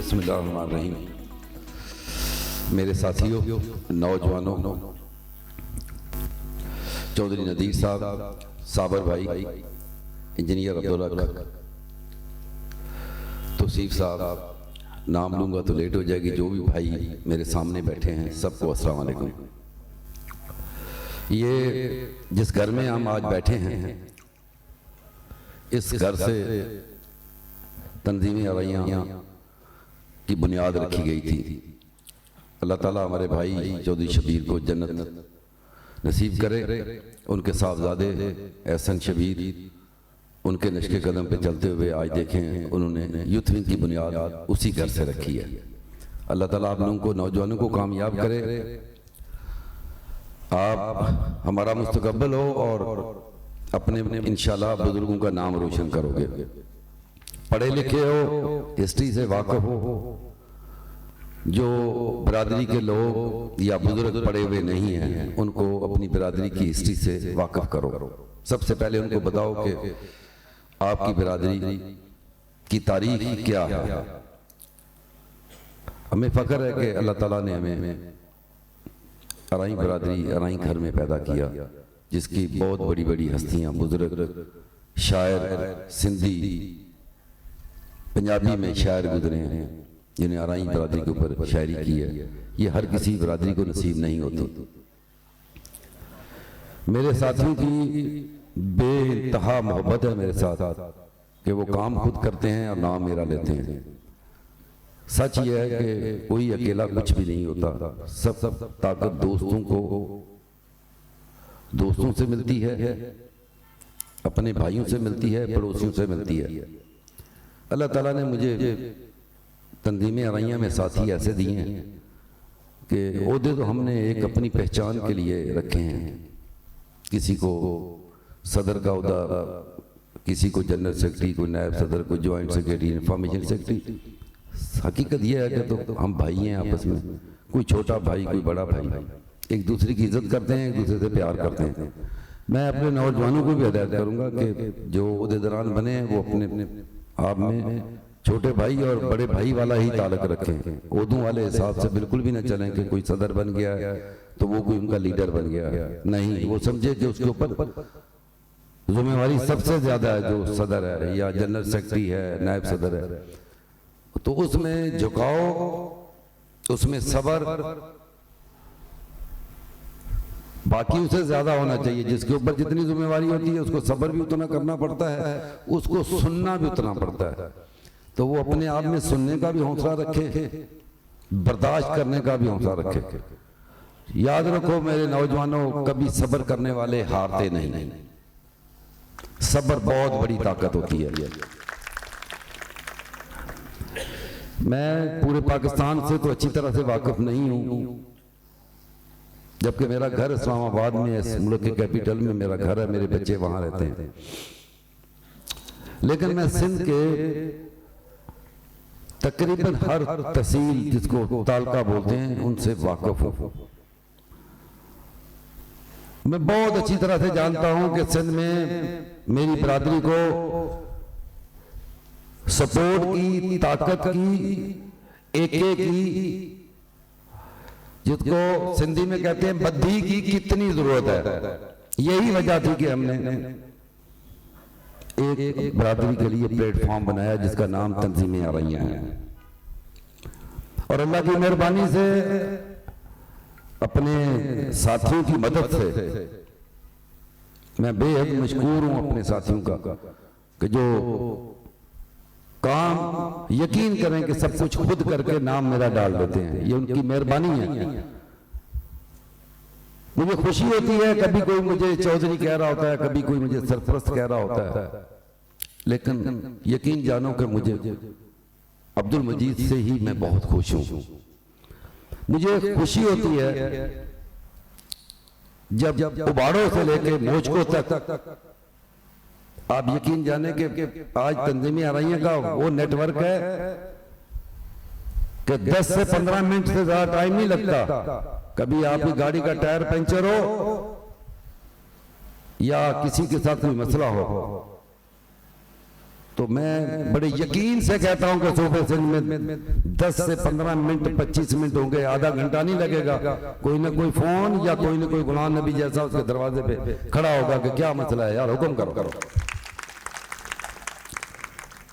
बिस्मिल्लाहिर्रहमानिर्रहीम। मेरे साथियों, नौजवानों, चौधरी नदीर साहब, साबर भाई, इंजीनियर अब्दुल हक, तौसीफ साहब, नाम लूँगा तो लेट हो जाएगी, जो भी भाई मेरे सामने बैठे हैं सबको अस्सलाम वालेकुम। ये जिस घर में हम आज बैठे हैं, इस घर से तंजीमी रवैया की बुनियाद रखी गई थी। अल्लाह ताला हमारे भाई चौधरी शबीर को जन्नत नसीब करे। उनके साहबजादे एहसन शबीर उनके नक्शे कदम पे चलते हुए आज देखें उन्होंने यूथ विंग की बुनियाद उसी घर से रखी है। अल्लाह ताला आप लोगों को, नौजवानों को कामयाब करे, आप हमारा मुस्तकबिल हो और अपने इंशाल्लाह बुजुर्गों का नाम रोशन करोगे। पढ़े लिखे हो, हिस्ट्री से वाकिफ हो। जो बिरादरी के लोग या बुजुर्ग पढ़े हुए नहीं हैं, उनको अपनी बिरादरी की हिस्ट्री से वाकिफ करो। सबसे पहले उनको बताओ कि आपकी बिरादरी की तारीख क्या है। हमें फख्र है कि अल्लाह ताला ने हमें अराई बिरादरी, अराई घर में पैदा किया, जिसकी बहुत बड़ी बड़ी हस्तियां, बुजुर्ग, शायर, सिंधी, पंजाबी में शायर गुजरे हैं जिन्हें अराई बिरादरी के ऊपर शायरी की है। ये हर किसी बिरादरी को नसीब नहीं होती। मेरे साथियों की बेइंतहा मोहब्बत है मेरे साथ कि वो काम खुद करते हैं और नाम मेरा लेते हैं। सच ये है कि कोई अकेला कुछ भी नहीं होता। सब ताकत दोस्तों से मिलती है, अपने भाइयों से मिलती है, पड़ोसियों से मिलती है। अल्लाह ताला ने मुझे तंजीम अरैया में साथी ऐसे दिए हैं कि ओहदे तो हमने एक अपनी पहचान के लिए रखे हैं। किसी को सदर का ओहदा, किसी को जनरल सेक्रेटरी, कोई नायब सदर, कोई ज्वाइंट सेक्रेटरी, इंफॉर्मेशन सेक्रेटरी। हकीकत यह है कि तो हम भाई हैं आपस में, कोई छोटा भाई, कोई बड़ा भाई, एक दूसरे की इज्जत करते हैं, एक दूसरे से प्यार करते हैं। मैं अपने नौजवानों को भी हिदायत करूंगा कि जो ओहदेदारान बने हैं वो अपने अपने आप में छोटे भाई और बड़े भाई वाला ही ताल्लुक रखें। ओहदों वाले हिसाब से बिल्कुल भी ना चलें कि कोई सदर बन गया तो वो कोई उनका लीडर बन गया। नहीं, वो समझे कि उसके ऊपर जिम्मेवारी सबसे ज्यादा है, जो सदर है या जनरल सेक्रेटरी है, नायब सदर है, तो उसमें झुकाओ, उसमें सब्र बाकी उसे ज्यादा होना चाहिए। जिसके ऊपर जितनी जिम्मेवारी होती है उसको सब्र भी उतना करना पड़ता है, उसको सुनना भी उतना पड़ता है। तो वो अपने आप में सुनने का भी हौसला रखे, बर्दाश्त करने का भी हौसला रखे। याद रखो मेरे नौजवानों, कभी सब्र करने वाले हारते नहीं। सब्र बहुत बड़ी ताकत होती है। मैं पूरे पाकिस्तान से तो अच्छी तरह से वाकिफ नहीं हूं, जबकि मेरा घर इस्लामाबाद में है, इस मुल्क के कैपिटल में मेरा घर है, मेरे बच्चे वहां रहते हैं। लेकिन मैं सिंध के तकरीबन हर तहसील, जिसको तालका बोलते हैं, उनसे वाकिफ हूं। मैं बहुत अच्छी तरह से जानता हूं कि सिंध में मेरी बिरादरी को सपोर्ट की, ताकत की, एके की, जिसको सिंधी में कहते हैं बद्दी की, कितनी जरूरत है। यही वजह थी कि हमने एक बिरादरी के लिए प्लेटफॉर्म बनाया जिसका नाम तंजीम अरैया है। और अल्लाह की मेहरबानी से, अपने साथियों की मदद से मैं बेहद मशकूर हूं अपने साथियों का कि जो काम यकीन करें कि सब कुछ खुद करके नाम मेरा डाल देते हैं। ये उनकी मेहरबानी है। मुझे खुशी होती है, कभी कोई मुझे चौधरी कह रहा होता है, कभी कोई मुझे सरपरस्त कह रहा होता है, लेकिन यकीन जानो कि मुझे अब्दुल मजीद से ही मैं बहुत खुश हूं। मुझे खुशी होती है जब उबाड़ों से लेके मोचको तक, आप यकीन जाने कि आज तंजीम अरैया का वो नेटवर्क है कि 10 से 15 मिनट से ज्यादा टाइम नहीं लगता। कभी आपकी गाड़ी का टायर पंचर हो या किसी के साथ कोई मसला हो, तो मैं बड़े यकीन से कहता हूं कि सूबे सिंध में 10 से 15 मिनट 25 मिनट होंगे, आधा घंटा नहीं लगेगा। कोई ना कोई फोन या कोई ना कोई गुलाम नबी जैसा उसके दरवाजे पे खड़ा होगा कि क्या मसला है यार, हुक्म करो।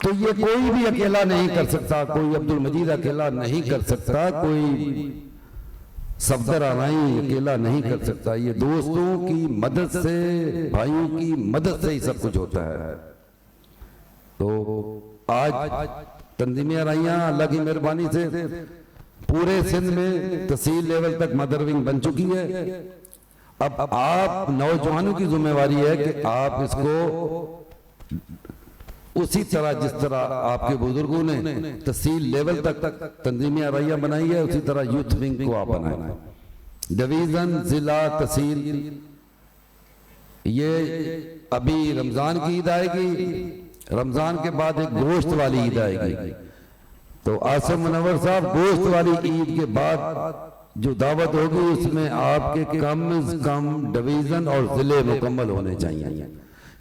तो ये कोई भी अकेला नहीं कर सकता, कोई अब्दुल मजीद अकेला नहीं कर सकता, कोई सफदर आनाई अकेला नहीं कर सकता। ये दोस्तों की मदद से, भाइयों की मदद से ही सब कुछ होता है। तो आज तंजीमें आराइयां अल्लाह की मेहरबानी से पूरे सिंध में तहसील लेवल तक मदर विंग बन चुकी है। अब आप नौजवानों की जिम्मेवारी है कि आप इसको उसी तरह जिस तरह आपके बुजुर्गों ने तहसील लेवल तक तंजीमें आराइयां बनाई है, उसी तरह यूथ विंग को आप बनाए। डिवीजन, जिला, तहसील, ये अभी रमजान की ईद आएगी, रमजान के बाद एक गोश्त वाली ईद आएगी। तो आसिम मुनव्वर साहब, गोश्त वाली ईद के बाद जो दावत होगी उसमें आपके कम से कम डिवीजन और जिले मुकम्मल होने चाहिए।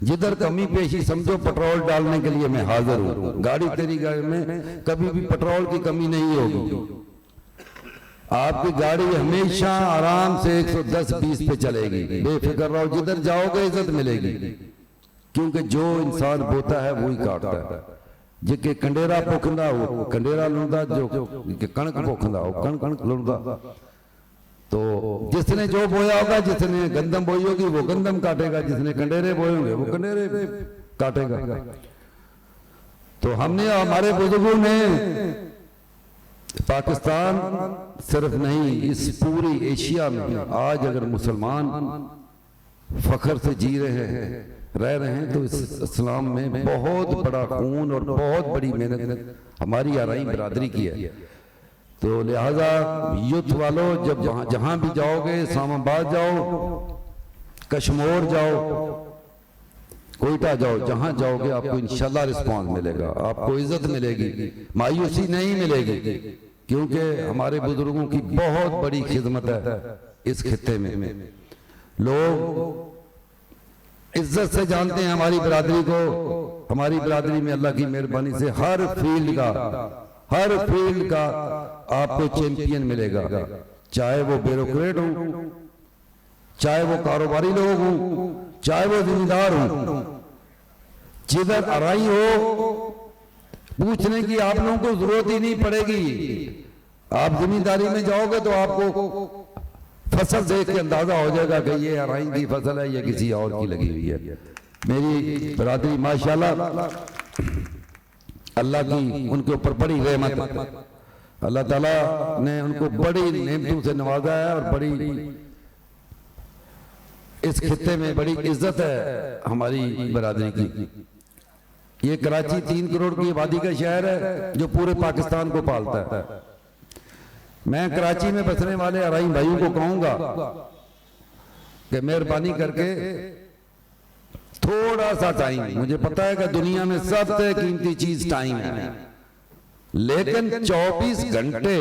जिधर कमी पेशी समझो पेट्रोल डालने के लिए मैं हाजिर हूँ। गाड़ी तेरी गाड़ी में कभी भी पेट्रोल की कमी नहीं होगी। आपकी गाड़ी हमेशा आराम से 110-120 पे चलेगी, बेफिक्र रहो। जिधर जाओगे इज्जत मिलेगी, क्योंकि जो इंसान बोता है वही काटता है। जिके कंडेरा पोखंदा हो कंडेरा लुंदा, जो कणक पोखंदा हो कणक लुंदा। तो जिसने जो बोया होगा, जिसने गंदम बोई होगी वो गंदम काटेगा, जिसने कंडेरे बोए होंगे वो कंडेरे काटेगा। तो हमने, हमारे बुजुर्गों ने पाकिस्तान सिर्फ नहीं, इस पूरी एशिया में आज अगर मुसलमान फख्र से जी रहे हैं, रह रहे हैं, तो इस इस्लाम में बहुत बड़ा खून और बहुत बड़ी मेहनत हमारी आराई बरादरी की है। तो लिहाजा यूथ वालों, जब जहां भी जाओगे, इस्लामाबाद जाओ, कश्मीर जाओ, कोयटा जाओ, जहां जाओगे आपको इंशाल्लाह रिस्पांस मिलेगा, आपको इज्जत मिलेगी, मायूसी नहीं मिलेगी। क्योंकि हमारे बुजुर्गों की बहुत बड़ी खिदमत है इस खित्ते में। लोग इज्जत से जानते हैं हमारी बिरादरी को। हमारी बिरादरी में अल्लाह की मेहरबानी से हर फील्ड का आपको चैंपियन मिलेगा, चाहे वो ब्यूरोक्रेट हो, चाहे वो कारोबारी लोग हों, चाहे वो जिम्मेदार हों। जिधर अराई हो, पूछने की आप लोगों को जरूरत ही नहीं पड़ेगी। आप जिम्मेदारी में जाओगे तो आपको फसल देख के अंदाजा हो जाएगा कि ये अराई की फसल है, ये किसी और की लगी हुई है। मेरी बिरादरी माशाल्लाह, अल्लाह की उनके ऊपर बड़ी रहमत, अल्लाह ताला ने उनको बड़ी नेमतों से नवाजा है और बड़ी इस खित्ते में बड़ी इज्जत है हमारी बिरादरी की। ये कराची 3 करोड़ की आबादी का शहर है जो पूरे पाकिस्तान को पालता है। मैं कराची में बसने वाले अराई भाइयों को कहूंगा कि मेहरबानी करके थोड़ा सा टाइम, मुझे पता है कि दुनिया में सबसे कीमती चीज टाइम है, लेकिन 24 घंटे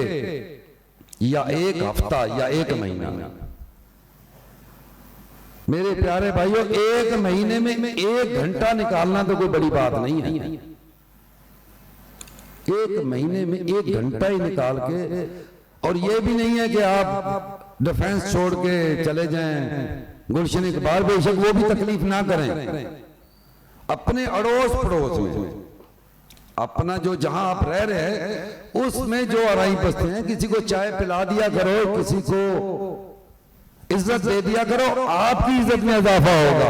या 1 हफ्ता या 1 महीना, मेरे प्यारे भाइयों, 1 महीने में 1 घंटा निकालना तो कोई बड़ी बात नहीं है। 1 महीने में 1 घंटा ही निकाल के, और ये भी नहीं है कि आप डिफेंस छोड़ के चले जाएं गुलशन इकबाल, बेशक वो भी तकलीफ ना करें। अपने अड़ोस पड़ोस में, अपना जो जहां आप रह रहे हैं उसमें जो अराई बसते हैं, किसी को चाय पिला दिया करो, किसी को इज्जत दे दिया करो, आपकी इज्जत में इजाफा होगा।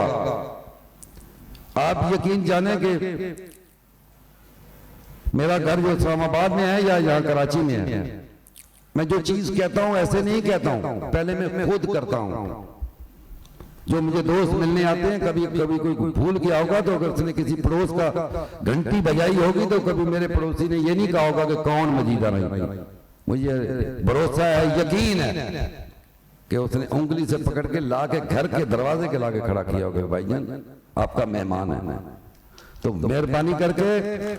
आप यकीन जाने कि मेरा घर जो इस्लामाबाद में है या यहाँ कराची में है, मैं जो चीज कहता हूं ऐसे नहीं कहता हूं, पहले मैं खुद करता हूं। जो मुझे दोस्त मिलने आते हैं, कभी कभी कोई भूल गया होगा तो अगर उसने किसी पड़ोस का घंटी बजाई होगी तो कभी मेरे पड़ोसी ने ये नहीं कहा होगा कि कौन मजीदा रही। मुझे भरोसा है, यकीन है कि उसने उंगली से पकड़ के ला के घर के दरवाजे के लाके खड़ा किया होगा, भाईजान आपका मेहमान है। तो मेहरबानी करके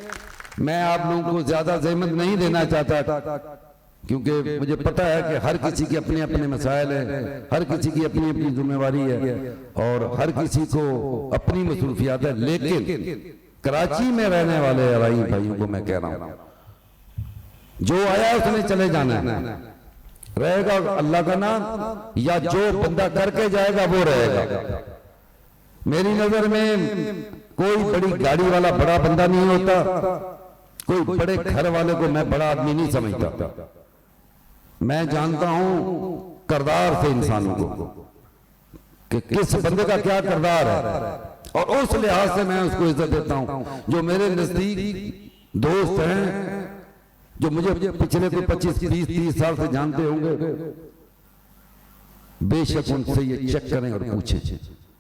मैं आप लोगों को ज्यादा जहमत नहीं देना चाहता, क्योंकि मुझे पता है कि हर किसी के अपने अपने मसाइल हैं, हर किसी की अपनी अपनी जिम्मेवारी है और हर किसी को अपनी मसरूफियात है। लेकिन कराची में रहने वाले अराई भाइयों को मैं कह रहा हूं, जो आया उसने चले जाना है, रहेगा अल्लाह का नाम, या जो बंदा करके जाएगा वो रहेगा। मेरी नजर में कोई बड़ी गाड़ी वाला बड़ा बंदा नहीं होता, कोई बड़े घर वाले को मैं बड़ा आदमी नहीं समझता। मैं जानता हूं किरदार से इंसानों को कि किस बंदे का क्या किरदार है, और उस लिहाज से मैं उसको इज्जत देता हूं। जो मेरे नजदीक दोस्त हैं, जो मुझे पिछले कोई 25, 20, 30 साल से जानते होंगे, बेशक उनसे ये चेक करें और पूछें।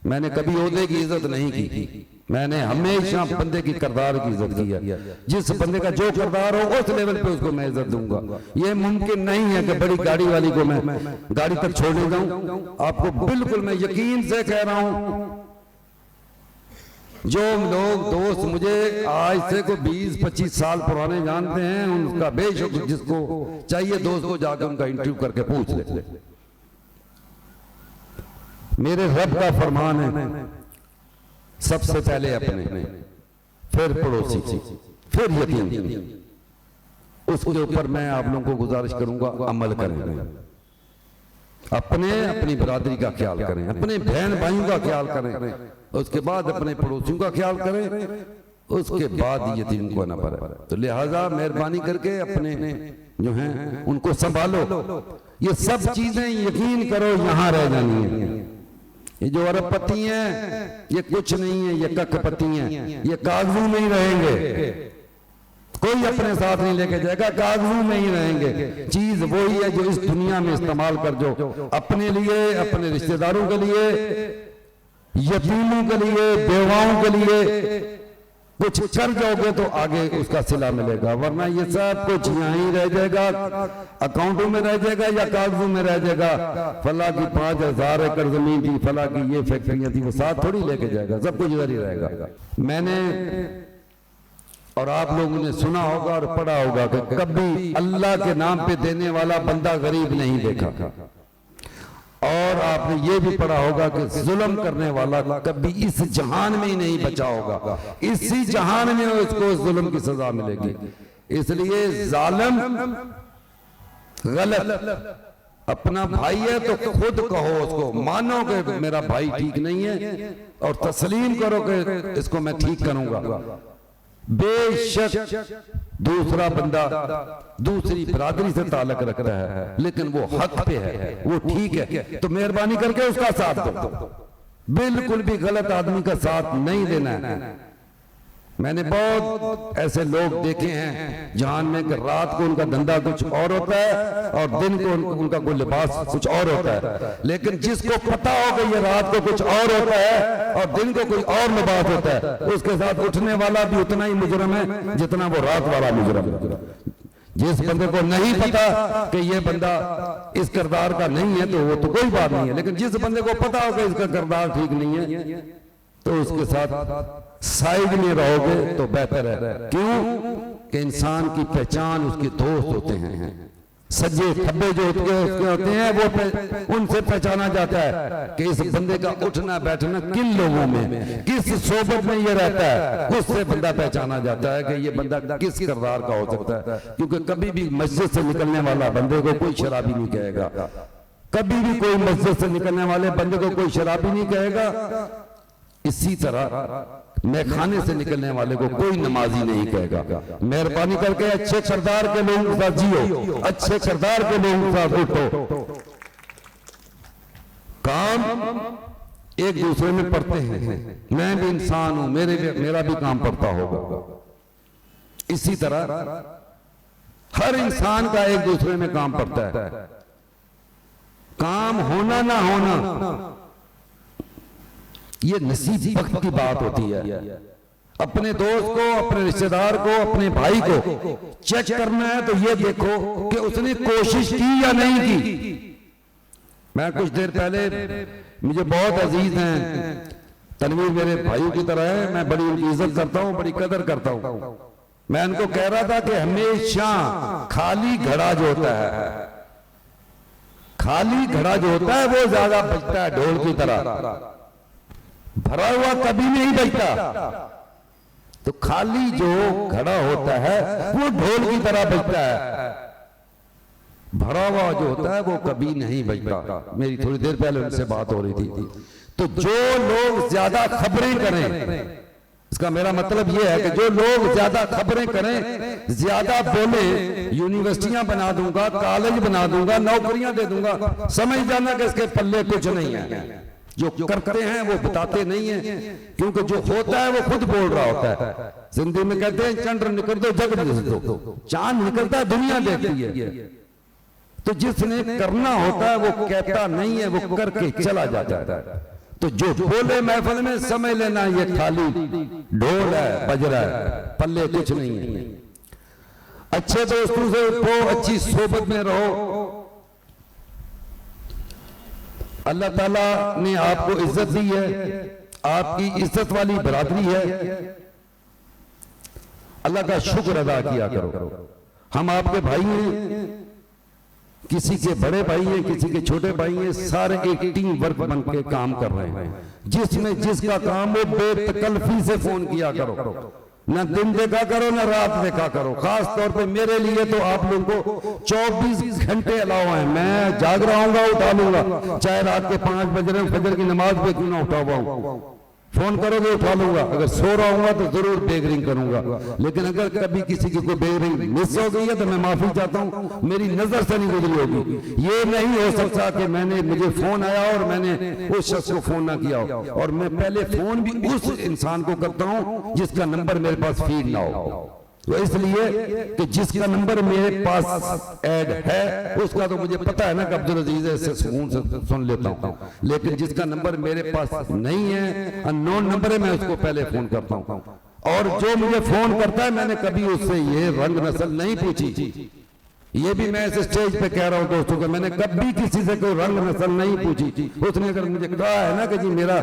मैंने कभी ओहदे की इज्जत नहीं की, मैंने हमेशा बंदे की किरदार की इज्जत की है। जिस बंदे का जो किरदार हो उस लेवल पे उसको मैं इज्जत दूंगा। ये मुमकिन नहीं है कि बड़ी गाड़ी वाली को मैं गाड़ी तक छोड़ने जाऊं। आपको बिल्कुल मैं यकीन से कह रहा हूं, जो लोग दोस्त मुझे आज से को 20-25 साल पुराने जानते हैं, उनका बेशक जिसको चाहिए दोस्त को जाकर उनका इंटरव्यू करके पूछ ले। मेरे रब का फरमान है, सबसे पहले अपने, फिर पड़ोसी, फिर यतीम। उसके ऊपर मैं आप लोगों को गुजारिश करूंगा, अमल करें। अपनी बिरादरी का ख्याल करें, अपने बहन भाइयों का ख्याल करें, उसके बाद अपने पड़ोसियों का ख्याल करें, उसके बाद यतीम को ना पड़े। तो लिहाजा मेहरबानी करके अपने जो हैं उनको संभालो। ये सब चीजें यकीन करो यहाँ रह जानी है। ये जो अरबपति हैं ये कुछ नहीं है, ये कखपति हैं, ये कागजों में ही रहेंगे, कोई अपने साथ नहीं लेके जाएगा, कागजों में ही रहेंगे। चीज वही है जो इस दुनिया में इस्तेमाल कर, जो अपने लिए, अपने रिश्तेदारों के लिए, यतीमों के लिए, बेवाओं के लिए कुछ कर जाओगे तो आगे उसका सिला मिलेगा, वरना ये सब कुछ यहाँ ही रह जाएगा, अकाउंटों में रह जाएगा या कागजों में रह जाएगा। फला की 5000 एकड़ जमीन थी, फला की ये फैक्ट्रियां थी, वो साथ थोड़ी लेके जाएगा, सब कुछ इधर ही रहेगा। मैंने और आप लोगों ने सुना होगा और पढ़ा होगा कि कभी अल्लाह के नाम पे देने वाला बंदा गरीब नहीं देखा, और आपने ये भी पढ़ा होगा कि जुल्म करने वाला कभी इस जहान में ही नहीं बचा होगा, इसी जहान में उसको जुल्म की सजा मिलेगी। इसलिए जालिम गलत, अपना भाई है तो खुद कहो उसको, मानो कि मेरा भाई ठीक नहीं है और तस्लीम करो कि इसको मैं ठीक करूंगा। बेशक दूसरा बंदा दूसरी बिरादरी से ताल्लुक रखता है, लेकिन वो हक पे है, वो ठीक है, तो मेहरबानी करके उसका साथ दो। बिल्कुल भी गलत आदमी का साथ नहीं देना है। मैंने बहुत ऐसे लोग देखे हैं जहान में कि रात को उनका धंधा कुछ और होता है और दिन को उनका कोई लिबास कुछ और होता है, लेकिन जिसको पता हो कि ये रात को कुछ और होता है और दिन को कोई और लिबास होता है, उसके साथ उठने वाला भी उतना ही मुजरम है जितना वो रात वाला मुजरम है। जिस बंदे को नहीं पता कि ये बंदा इस किरदार का नहीं है तो वो तो कोई बात नहीं है, लेकिन जिस बंदे को पता हो कि इसका किरदार ठीक नहीं है तो उसके साथ साइड में रहोगे तो बेहतर है। क्यों कि इंसान की पहचान उसके दोस्त होते हैं, सज्जे खब्बे जो उसके होते हैं वो उनसे पहचाना जाता है कि इस बंदे का उठना बैठना किन लोगों में, किस सोबत में ये रहता है, उससे बंदा पहचाना जाता है कि ये बंदा किस किरदार का हो सकता है। क्योंकि कभी भी मस्जिद से निकलने वाला बंदे को कोई शराबी नहीं कहेगा, कभी भी कोई मस्जिद से निकलने वाले बंदे को कोई शराबी नहीं कहेगा। इसी तरह मैखाने से निकलने वाले को कोई नमाजी नहीं कहेगा। मेहरबानी करके अच्छे किरदार के लोगों के साथ जियो, अच्छे किरदार के लोगों के साथ उठो, काम एक दूसरे में पड़ते हैं। मैं भी इंसान हूं, मेरा भी काम पड़ता होगा। इसी तरह हर इंसान का एक दूसरे में काम पड़ता है। काम होना ना होना ये नसीब वक्त की बात होती है। अपने दोस्त को, अपने रिश्तेदार को, अपने भाई को चेक करना है तो ये देखो कि उसने कोशिश की या नहीं की। मैं कुछ देर पहले, मुझे बहुत अजीज हैं, तनवीर मेरे भाइयों की तरह है, मैं बड़ी उनकी इज्जत करता हूं, बड़ी कदर करता हूं। मैं उनको कह रहा था कि हमेशा खाली घड़ा जो होता है, खाली घड़ा जो होता है वो ज्यादा बजता है ढोल की तरह, भरा हुआ कभी नहीं बजता। तो खाली जो घड़ा होता है वो ढोल की तरह बजता है, भरा हुआ जो होता है वो कभी नहीं बजता। मेरी थोड़ी देर पहले उनसे बात हो रही थी। तो जो लोग ज्यादा खबरें करें, इसका मेरा मतलब ये है कि जो लोग ज्यादा खबरें करें, ज्यादा बोले, यूनिवर्सिटियां बना दूंगा, कॉलेज बना दूंगा, नौकरियां दे दूंगा, समझ जाना कि इसके पल्ले कुछ नहीं है। जो करते हैं वो बताते नहीं है, क्योंकि जो होता है वो खुद बोल रहा होता है। जिंदगी में कहते हैं चंद्र निकल दो जग दिख दो, चांद निकलता है दुनिया देखती है। तो जिसने करना होता है वो कहता नहीं है, वो करके चला जाता है। तो जो बोले महफिल में समझ लेना ये खाली ढोल है, बज रहा है, पल्ले कुछ नहीं है। अच्छे दोस्तों से उठो, अच्छी सोबत में रहो। अल्लाह ताला ने आपको इज्जत दी है, आपकी इज्जत वाली बरादरी है, अल्लाह का शुक्र अदा किया करो। हम आपके भाई हैं, किसी के बड़े भाई हैं, किसी के छोटे भाई हैं, सारे एक टीम वर्क बन के काम कर रहे हैं। जिसमें जिसका काम हो बेतकल्फी से फोन किया करो, न दिन देखा करो न रात देखा करो। खास तौर पे मेरे लिए तो आप लोगों को 24 घंटे अलाउ है। मैं जाग रहा हूँ उठा लूंगा, चाहे रात के 5 बज रहे फजर की नमाज पे क्यों ना उठा हुआ हूं, फोन करोगे उठा लूंगा। अगर सो रहा हूँ तो जरूर बेगरिंग करूंगा। लेकिन अगर कभी किसी की कोई बेगरिंग मिस हो गई है तो मैं माफी चाहता हूँ, मेरी नजर से नहीं गुजरी होगी। ये नहीं हो सकता कि मुझे फोन आया और मैंने उस शख्स को फोन ना किया हो। और मैं पहले फोन भी उस इंसान को करता हूँ जिसका नंबर मेरे पास फीड ना हो। तो इसलिए कि जिसका नंबर मेरे पास ऐड है उसका तो मुझे पता है ना कि अब्दुल अजीज है, सुकून से सुन लेता हूँ। लेकिन जिसका नंबर मेरे पास नहीं है, अननोन नंबर है, मैं उसको पहले फोन करता हूँ। और जो मुझे फोन करता है मैंने कभी उससे ये रंग नस्ल नहीं पूछी। ये भी मैं इस स्टेज पे कह रहा हूं दोस्तों को, मैंने कभी किसी से कोई रंग नस्ल नहीं पूछी। उसने अगर मुझे कहा है ना कि जी मेरा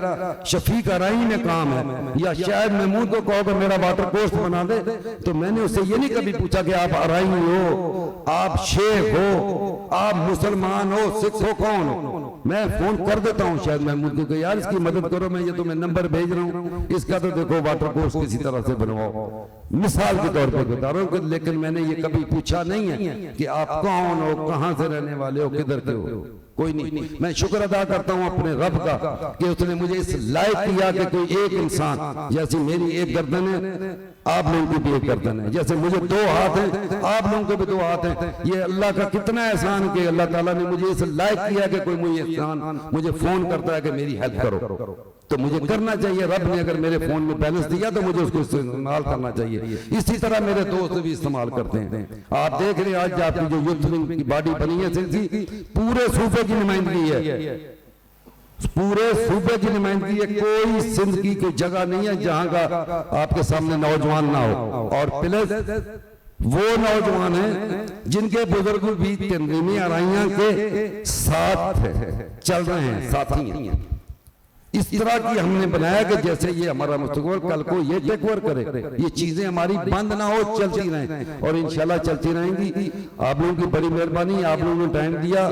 शफीक अराई में काम है, या शायद महमूद को कहो कि मेरा वाटर कोर्स बना दे, तो मैंने उससे ये नहीं कभी पूछा कि आप अराई हो, आप शेख हो, आप मुसलमान हो, सिख हो, कौन हो। मैं फोन कर देता हूँ शायद महमूद को, यार इसकी मदद करो, मैं ये तुम्हें नंबर भेज रहा हूँ, इसका तो देखो वाटर कोर्स किसी तरह से बनवाओ, मिसाल के तौर पर बता रहा हूँ। लेकिन मैंने ये कभी पूछा नहीं है कि आप कौन हो, कहां से रहने वाले हो, किधर के हो, कोई नहीं। मैं शुक्र अदा करता हूं अपने रब का कि उसने मुझे इस लायक किया कि कोई एक इंसान, जैसे मेरी एक गर्दन है आप लोगों की भी एक गर्दन है, जैसे मुझे 2 हाथ हैं आप लोगों को भी 2 हाथ हैं। ये अल्लाह का कितना एहसान कि अल्लाह ताला ने मुझे इस लायक किया कि कोई मुझे इंसान मुझे फोन करता है कि मेरी हेल्प करो, तो मुझे करना चाहिए। रब ने अगर मेरे फोन में बैलेंस दिया तो मुझे उसको इस्तेमाल करना चाहिए। इसी तरह मेरे दोस्त भी इस्तेमाल करते हैं। आप देख रहे हैं आज आपकी जो यूथ विंग की बॉडी बनी है सिंधी, पूरे सूबे की नुमाइंदगी है, पूरे सूबे की नुमाइंदगी है। कोई सिंध की कोई जगह नहीं है जहां का आपके सामने नौजवान ना हो। और प्लस वो नौजवान हैं जिनके बुजुर्ग भी तंजीमी अराइयां के साथ चल रहे हैं, साथी हैं। इस तरह की हमने बनाया कि जैसे ये हमारा मुस्तकबिल कल को ये टेक ओवर करे, ये चीजें हमारी बंद ना हो, चलती रहें और इंशाल्लाह चलती रहेंगी। आप लोगों की बड़ी मेहरबानी, आप लोगों ने टाइम दिया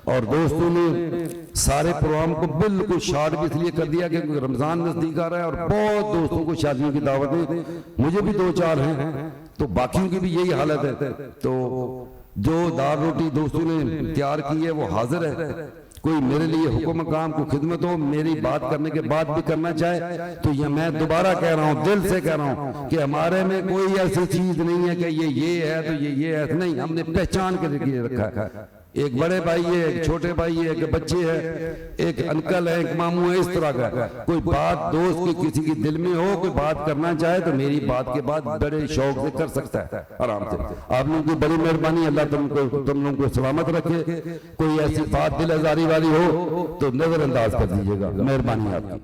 और दोस्तों ने सारे प्रोग्राम को बिल्कुल शॉर्ट भी इसलिए कर दिया क्योंकि रमजान नजदीक आ रहा है और बहुत दोस्तों को शादियों की दावत है, मुझे भी 2-4 हैं, तो बाकियों की भी यही हालत है। तो जो दाल रोटी दोस्तों ने तैयार की है वो हाजिर है। कोई मेरे लिए हुक्म काम को खिदमत हो, मेरी बात करने के बाद भी करना चाहे तो ये मैं दोबारा कह रहा हूँ, दिल से कह रहा हूँ कि हमारे में कोई ऐसी चीज नहीं है कि ये है तो ये है, नहीं। हमने पहचान के लिए रखा है। एक बड़े भाई है, एक छोटे भाई है, एक बच्चे है, एक अंकल है, एक मामू है, इस तरह का। कोई बात दोस्त की किसी की दिल में हो, कोई बात करना चाहे तो मेरी बात के बाद बड़े शौक से कर सकता है आराम से। आप लोगों की बड़ी मेहरबानी, अल्लाह तुम लोगों को सलामत रखे। कोई ऐसी बात दिल आजारी वाली हो तो नजरअंदाज कर दीजिएगा, मेहरबानी आपकी।